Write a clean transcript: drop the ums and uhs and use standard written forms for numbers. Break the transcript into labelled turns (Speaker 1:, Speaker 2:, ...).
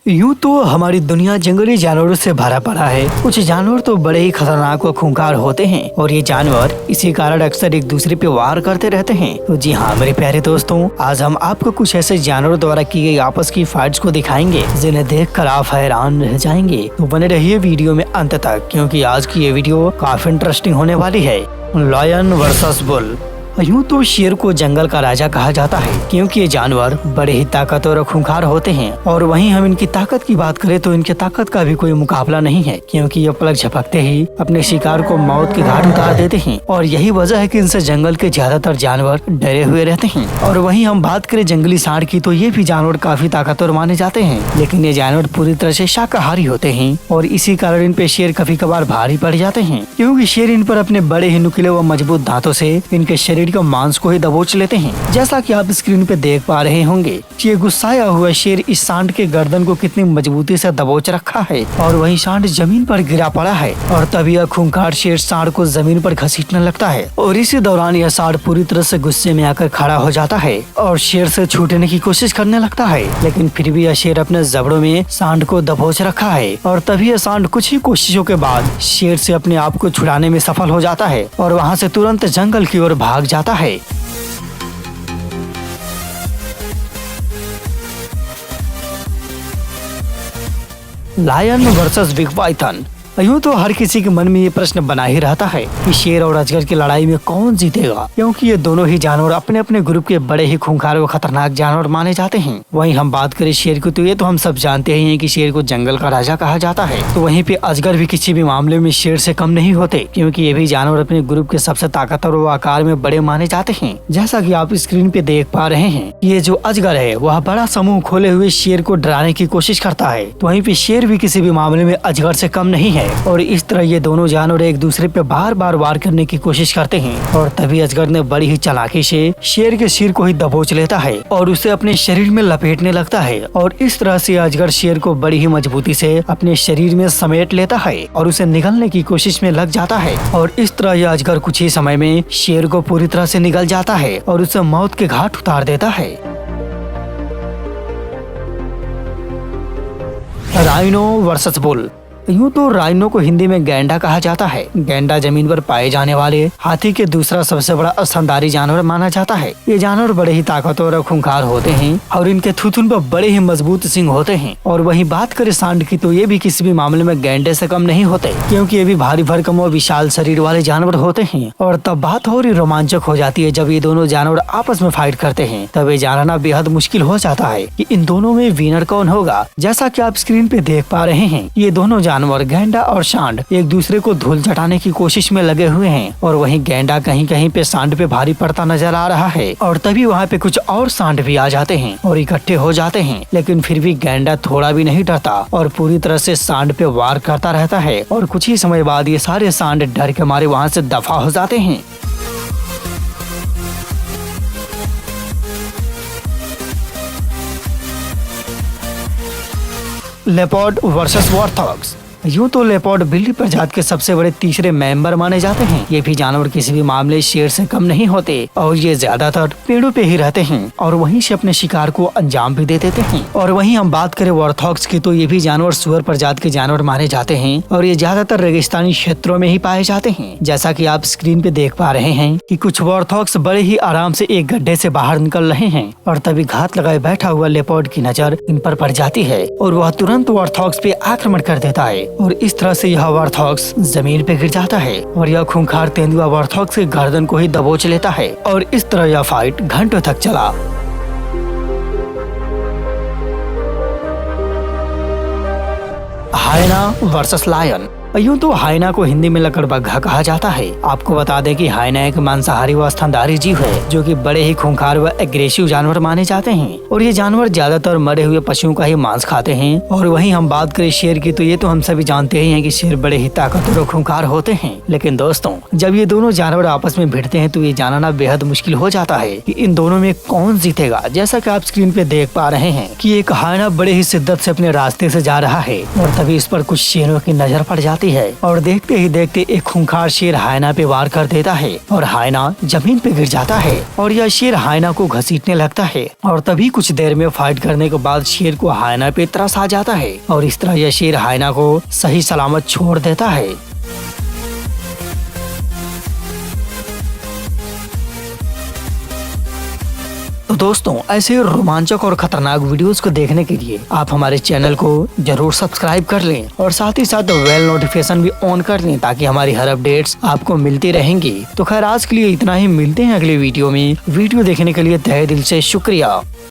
Speaker 1: यूं तो हमारी दुनिया जंगली जानवरों से भरा पड़ा है। कुछ जानवर तो बड़े ही खतरनाक व खूंखार होते हैं और ये जानवर इसी कारण अक्सर एक दूसरे पे वार करते रहते हैं। तो जी हाँ मेरे प्यारे दोस्तों, आज हम आपको कुछ ऐसे जानवरों द्वारा की गई आपस की फाइट्स को दिखाएंगे जिन्हें देखकर आप हैरान रह जाएंगे। तो बने रहिए वीडियो में अंत तक, क्योंकि आज की ये वीडियो काफी इंटरेस्टिंग होने वाली है। Lion versus bull. यूं तो शेर को जंगल का राजा कहा जाता है, क्योंकि ये जानवर बड़े ही ताकतवर और खूंखार होते हैं। और वहीं हम इनकी ताकत की बात करें तो इनकी ताकत का भी कोई मुकाबला नहीं है, क्योंकि ये पलक झपकते ही अपने शिकार को मौत के घाट उतार देते हैं। और यही वजह है कि इनसे जंगल के ज्यादातर जानवर डरे हुए रहते हैं। और वहीं हम बात करें जंगली सांड की, तो ये भी जानवर काफी ताकतवर माने जाते हैं, लेकिन ये जानवर पूरी तरह से शाकाहारी होते हैं और इसी कारण इन पे शेर कभी कभार भारी पड़ जाते हैं, क्योंकि शेर इन पर अपने बड़े ही नुकीले व मजबूत दांतों से इनके शरीर का मांस को ही दबोच लेते हैं। जैसा कि आप स्क्रीन पे देख पा रहे होंगे कि ये गुस्साया हुआ शेर इस सांड के गर्दन को कितनी मजबूती से दबोच रखा है और वहीं सांड जमीन पर गिरा पड़ा है। और तभी यह खूंखार शेर सांड को जमीन पर घसीटने लगता है और इसी दौरान यह सांड पूरी तरह से गुस्से में आकर खड़ा हो जाता है और शेर से छूटने की कोशिश करने लगता है, लेकिन फिर भी यह शेर अपने जबड़ों में सांड को दबोच रखा है। और तभी यह सांड कुछ ही कोशिशों के बाद शेर से अपने आप को छुड़ाने में सफल हो जाता है और वहाँ से तुरंत जंगल की ओर भाग जाता है। Lion versus big python. यूं तो हर किसी के मन में ये प्रश्न बना ही रहता है कि शेर और अजगर की लड़ाई में कौन जीतेगा, क्योंकि ये दोनों ही जानवर अपने अपने ग्रुप के बड़े ही खूंखार व खतरनाक जानवर माने जाते हैं। वहीं हम बात करें शेर की, तो ये तो हम सब जानते ही हैं कि शेर को जंगल का राजा कहा जाता है। तो वहीं पे अजगर भी किसी भी मामले में शेर से कम नहीं होते, क्योंकि ये भी जानवर अपने ग्रुप के सबसे ताकतवर व आकार में बड़े माने जाते हैं। जैसा की आप स्क्रीन पे देख पा रहे हैं, ये जो अजगर है वह बड़ा समूह खोले हुए शेर को डराने की कोशिश करता है। तो वहीं पे शेर भी किसी भी मामले में अजगर से कम नहीं है और इस तरह ये दोनों जानवर एक दूसरे पे बार बार वार करने की कोशिश करते हैं। और तभी अजगर ने बड़ी ही चालाकी से शेर के सिर को ही दबोच लेता है और उसे अपने शरीर में लपेटने लगता है। और इस तरह से अजगर शेर को बड़ी ही मजबूती से अपने शरीर में समेट लेता है और उसे निगलने की कोशिश में लग जाता है। और इस तरह यह अजगर कुछ ही समय में शेर को पूरी तरह से निगल जाता है और उसे मौत के घाट उतार देता है। Rhino versus bull. यूं तो राइनो को हिंदी में गैंडा कहा जाता है। गैंडा जमीन पर पाए जाने वाले हाथी के दूसरा सबसे बड़ा स्तनधारी जानवर माना जाता है। ये जानवर बड़े ही ताकतवर और खूंखार होते हैं और इनके थूथुन पर बड़े ही मजबूत सींग होते हैं। और वहीं बात करें सांड की, तो ये भी किसी भी मामले में गैंडे से कम नहीं होते, क्योंकि ये भी भारी भरकम और विशाल शरीर वाले जानवर होते हैं। और तब बात और ही रोमांचक हो जाती है जब ये दोनों जानवर आपस में फाइट करते हैं। तब ये जानना बेहद मुश्किल हो जाता है कि इन दोनों में विनर कौन होगा। जैसा कि आप स्क्रीन पे देख पा रहे हैं, ये दोनों जानवर गैंडा और सांड एक दूसरे को धूल चटाने की कोशिश में लगे हुए हैं। और वहीं गैंडा कहीं कहीं पे सांड पे भारी पड़ता नजर आ रहा है और तभी वहाँ पे कुछ और सांड भी आ जाते हैं और इकट्ठे हो जाते हैं। लेकिन फिर भी गैंडा थोड़ा भी नहीं डरता और पूरी तरह से सांड पे वार करता रहता है। और कुछ ही समय बाद ये सारे सांड डर के मारे वहाँ से दफा हो जाते हैं। Leopard versus warthogs. यूं तो लेपर्ड बिल्ली प्रजाति के सबसे बड़े तीसरे मेंबर माने जाते हैं। ये भी जानवर किसी भी मामले शेर से कम नहीं होते और ये ज्यादातर पेड़ों पे ही रहते हैं और वहीं से अपने शिकार को अंजाम भी दे देते हैं। और वहीं हम बात करें वॉर्थॉग्स की, तो ये भी जानवर सुअर प्रजाति के जानवर माने जाते हैं और ये ज्यादातर रेगिस्तानी क्षेत्रों में ही पाए जाते हैं। जैसा की आप स्क्रीन पे देख पा रहे हैं कि कुछ वॉर्थॉग्स बड़े ही आराम से एक गड्ढे से बाहर निकल रहे हैं और तभी घात लगाए बैठा हुआ लेपर्ड की नजर इन पर पड़ जाती है और वह तुरंत वॉर्थॉग्स पे आक्रमण कर देता है। और इस तरह से यह वॉर्थॉग्स जमीन पे गिर जाता है और यह खूंखार तेंदुआ वॉर्थॉग्स के गर्दन को ही दबोच लेता है। और इस तरह यह फाइट घंटों तक चला। हायना वर्सेस लायन। यूं तो हायना को हिंदी में लकड़बग्घा कहा जाता है। आपको बता दें कि हायना एक मांसाहारी व स्तनधारी जीव है, जो कि बड़े ही खूंखार व एग्रेसिव जानवर माने जाते हैं। और ये जानवर ज्यादातर मरे हुए पशुओं का ही मांस खाते हैं। और वहीं हम बात करें शेर की, तो ये तो हम सभी जानते ही हैं कि शेर बड़े ही ताकतवर और खूंखार होते हैं। लेकिन दोस्तों, जब ये दोनों जानवर आपस में भिड़ते हैं तो ये जानना बेहद मुश्किल हो जाता है कि इन दोनों में कौन जीतेगा। जैसा कि आप स्क्रीन पे देख पा रहे हैं कि एक हायना बड़े ही शिद्दत से अपने रास्ते से जा रहा है और तभी इस पर कुछ शेरों की नजर पड़ जाती जाती है और देखते ही देखते एक खूंखार शेर हायना पे वार कर देता है और हायना जमीन पे गिर जाता है और यह शेर हायना को घसीटने लगता है और तभी कुछ देर में फाइट करने के बाद शेर को हायना पे तरस आ जाता है और इस तरह यह शेर हायना को सही सलामत छोड़ देता है। तो दोस्तों, ऐसे रोमांचक और खतरनाक वीडियोस को देखने के लिए आप हमारे चैनल को जरूर सब्सक्राइब कर लें और साथ ही साथ बेल नोटिफिकेशन भी ऑन कर लें ताकि हमारी हर अपडेट्स आपको मिलती रहेंगी। तो खैर आज के लिए इतना ही, मिलते हैं अगले वीडियो में। वीडियो देखने के लिए तहे दिल से शुक्रिया।